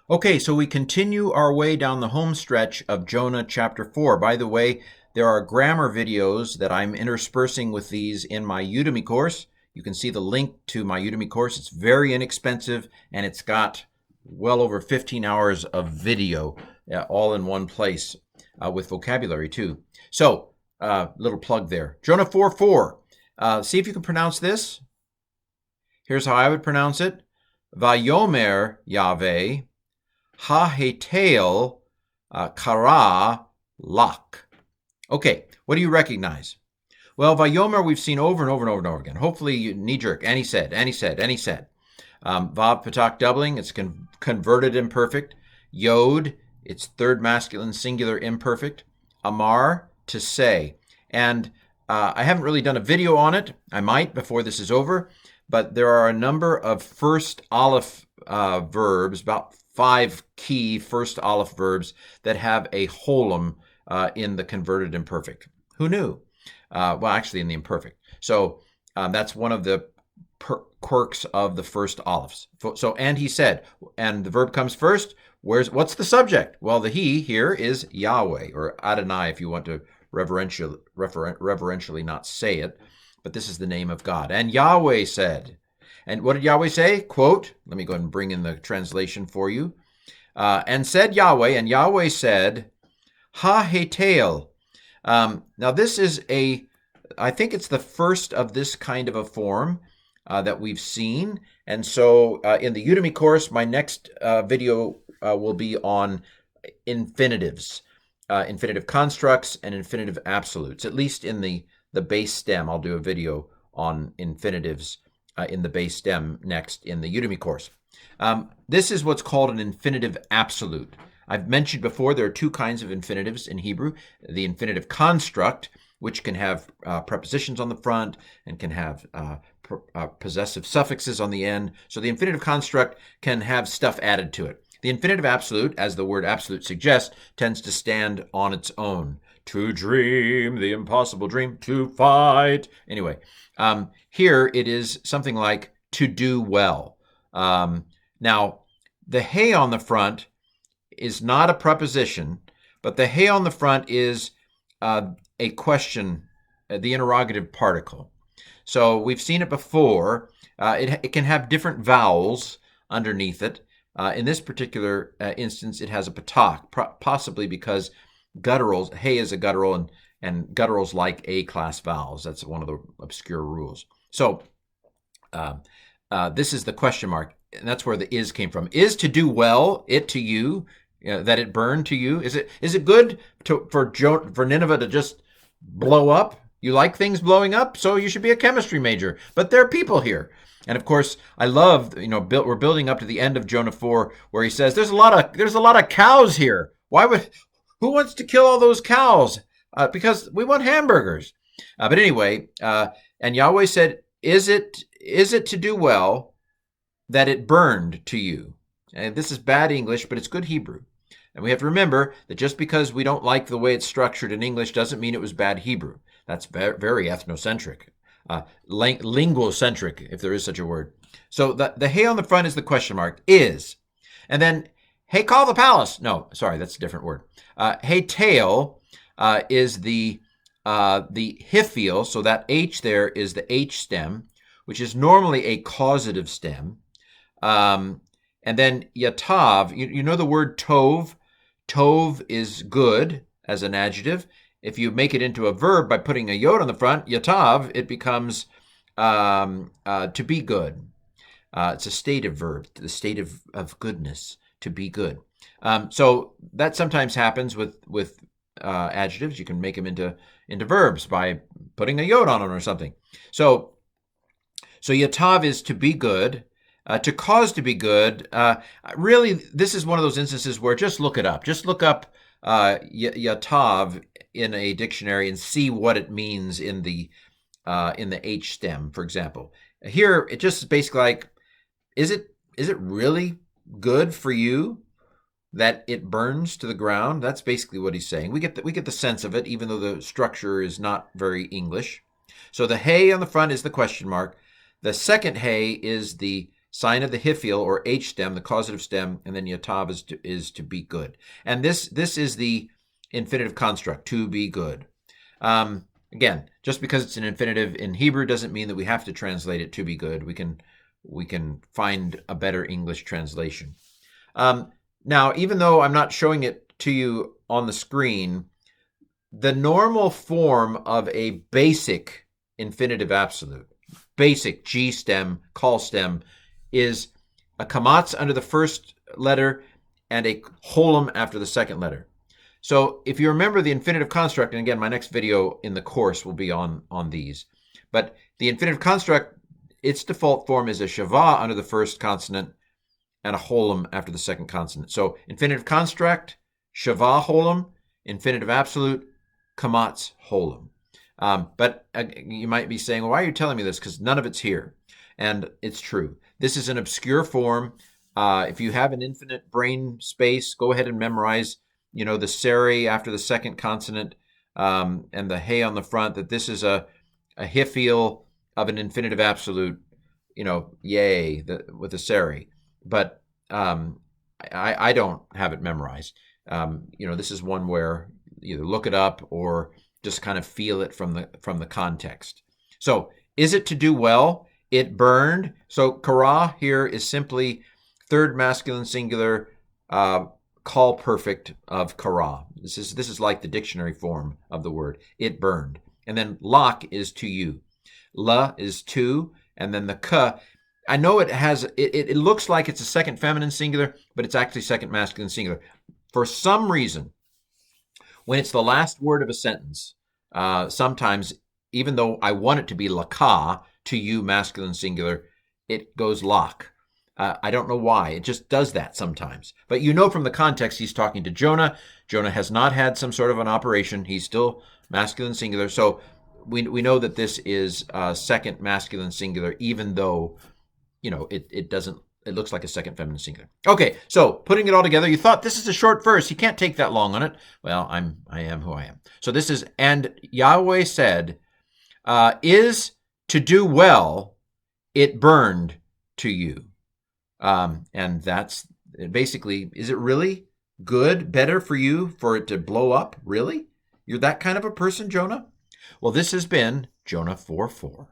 Okay, so we continue our way down the home stretch of Jonah chapter 4. By the way, there are grammar videos that I'm interspersing with these in my Udemy course. You can see the link to my Udemy course. It's very inexpensive, and it's got well over 15 hours of video all in one place with vocabulary too. So, little plug there. Jonah 4:4. See if you can pronounce this. Here's how I would pronounce it. Vayomer Yahweh Hiph'il kara lach. Okay, what do you recognize? Well, Vayomer we've seen over and over and over and over again. Hopefully, you knee-jerk. And he said, and he said, and he said. Vav patak doubling, it's converted imperfect. Yod, it's third masculine singular imperfect. Amar, to say. And I haven't really done a video on it. I might before this is over. But there are a number of first aleph verbs, about 5 key first aleph verbs that have a holum in the converted imperfect. Who knew? Well, actually in the imperfect. So that's one of the quirks of the first alephs. So, and he said, and the verb comes first. What's the subject? Well, the he here is Yahweh, or Adonai if you want to reverentially not say it. But this is the name of God. And Yahweh said, and what did Yahweh say? Quote, let me go ahead and bring in the translation for you. And said Yahweh, and Yahweh said, Hiph'il. Now this is I think it's the first of this kind of a form that we've seen. And so in the Udemy course, my next video will be on infinitives, infinitive constructs and infinitive absolutes, at least in the base stem. I'll do a video on infinitives in the base stem next in the Udemy course. This is what's called an infinitive absolute. I've mentioned before there are 2 kinds of infinitives in Hebrew. The infinitive construct, which can have prepositions on the front and can have possessive suffixes on the end. So the infinitive construct can have stuff added to it. The infinitive absolute, as the word absolute suggests, tends to stand on its own. To dream the impossible dream, to fight. Anyway, here it is something like to do well. Now, the hey on the front is not a preposition, but the hey on the front is a question, the interrogative particle. So we've seen it before. It can have different vowels underneath it. In this particular instance, it has a patak, possibly because gutturals, hey is a guttural, and gutturals like A-class vowels. That's one of the obscure rules. So this is the question mark, and that's where the is came from. Is to do well, it to you, that it burn to you. Is it good for Nineveh to just blow up? You like things blowing up, so you should be a chemistry major. But there are people here. And of course, I love, we're building up to the end of Jonah 4, where he says, there's a lot of cows here. Who wants to kill all those cows? Because we want hamburgers. But anyway, and Yahweh said, is it to do well that it burned to you? And this is bad English, but it's good Hebrew. And we have to remember that just because we don't like the way it's structured in English doesn't mean it was bad Hebrew. That's very ethnocentric, linguocentric, if there is such a word. So the hey on the front is the question mark, is. And then, hey, call the palace. No, sorry, that's a different word. Hey, tail is the Hiph'il, so that H there is the H stem, which is normally a causative stem. And then yatav, you know the word tov? Tov is good as an adjective. If you make it into a verb by putting a yod on the front, yatav, it becomes to be good. It's a stative verb, the state of goodness, to be good. So that sometimes happens with adjectives. You can make them into verbs by putting a yod on them or something. So yatav is to be good. To cause to be good, really, this is one of those instances where just look it up. Just look up yatav in a dictionary and see what it means in the H stem, for example. Here, it just is basically like, is it really good for you that it burns to the ground? That's basically what he's saying. We get the sense of it, even though the structure is not very English. So the hey on the front is the question mark. The second hey is the sign of the Hiph'il or H stem, the causative stem, and then yatav is to be good. And this is the infinitive construct, to be good. Again, just because it's an infinitive in Hebrew doesn't mean that we have to translate it to be good. We can find a better English translation. Now, even though I'm not showing it to you on the screen, the normal form of a basic infinitive absolute, basic G stem, call stem, is a kamatz under the first letter and a holum after the second letter. So if you remember the infinitive construct, and again, my next video in the course will be on these, but the infinitive construct, its default form is a shavah under the first consonant and a holum after the second consonant. So infinitive construct, shavah holum, infinitive absolute, kamatz holum. But you might be saying, well, why are you telling me this? Because none of it's here. And it's true. This is an obscure form. If you have an infinite brain space, go ahead and memorize, the seri after the second consonant and the hey on the front, that this is a Hiph'il of an infinitive absolute, yay, with a seri. But I don't have it memorized. This is one where either look it up or just kind of feel it from the context. So is it to do well? It burned. So kara here is simply third masculine singular call perfect of kara. This is like the dictionary form of the word. It burned. And then lak is to you. La is to, and then the ka. I know it looks like it's a second feminine singular, but it's actually second masculine singular. For some reason, when it's the last word of a sentence, sometimes, even though I want it to be laka, to you, masculine singular, it goes lak. I don't know why. It just does that sometimes. But from the context, he's talking to Jonah. Jonah has not had some sort of an operation. He's still masculine singular. So we know that this is second masculine singular, even though, it doesn't. It looks like a second feminine singular. Okay, so putting it all together, you thought this is a short verse. You can't take that long on it. Well, I am who I am. So this is, and Yahweh said, is to do well, it burned to you. And that's basically, is it really good, better for you for it to blow up? Really? You're that kind of a person, Jonah? Well, this has been Jonah 4:4.